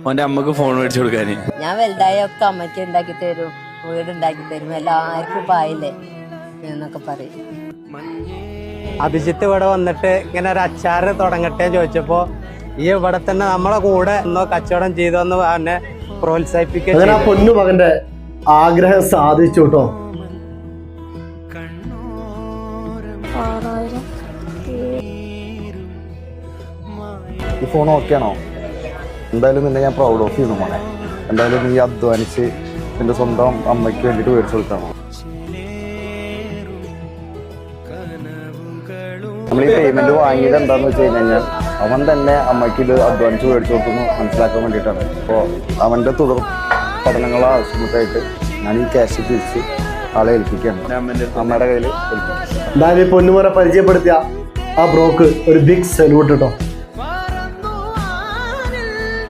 ഓന്റെ അമ്മക്ക് ഫോൺ മേടിച്ചു കൊടുക്കാന്. ഞാൻ വലുതായ ഒക്കെ അമ്മയ്ക്ക് ഉണ്ടാക്കി തരും, വീടുണ്ടാക്കി തരും, എല്ലാവർക്കും പായില്ലേ എന്നൊക്കെ പറയും. അഭിജിത്ത് ഇവിടെ വന്നിട്ട് ഇങ്ങനെ ഒരു അച്ചാറ് തുടങ്ങട്ടെ ചോദിച്ചപ്പോ ഈ ഇവിടെ തന്നെ നമ്മളെ കൂടെ ഒന്നോ കച്ചവടം ചെയ്തോന്ന് പറഞ്ഞ് പ്രോത്സാഹിപ്പിക്കുക. അങ്ങനെ ആ പൊന്നു മകന്റെ ആഗ്രഹം സാധിച്ചു കേട്ടോ. ഈ ഫോൺ ഓക്കെ ആണോ? എന്തായാലും നിന്നെ ഞാൻ പ്രൗഡ് ഓഫ് ചെയ്യുന്നു മോനെ. എന്തായാലും നീ അധ്വാനിച്ച് നിന്റെ സ്വന്തം അമ്മയ്ക്ക് വേണ്ടിയിട്ട് മേടിച്ചു കൊടുക്കണം. നമ്മൾ ഈ പേയ്മെന്റ് വാങ്ങിയത് എന്താന്ന് വെച്ച് കഴിഞ്ഞാൽ അവൻ തന്നെ അമ്മയ്ക്ക് ഇത് അധ്വാനിച്ച് മേടിച്ചു കൊടുക്കുന്നു മനസ്സിലാക്കാൻ വേണ്ടിയിട്ടാണ്. അപ്പോൾ അവന്റെ തുടർ പഠനങ്ങളെ ആവശ്യമായിട്ട് ഞാൻ ഈ ക്യാഷ് തിരിച്ച് ആളെ ഏൽപ്പിക്കുകയാണ്, അമ്മയുടെ കയ്യിൽ ഏൽപ്പിക്കും. എന്തായാലും പൊന്നുമോനെ പരിചയപ്പെടുത്തിയ ആ ബ്രോക്ക് ഒരു ബിഗ് സല്യൂട്ട് കേട്ടോ.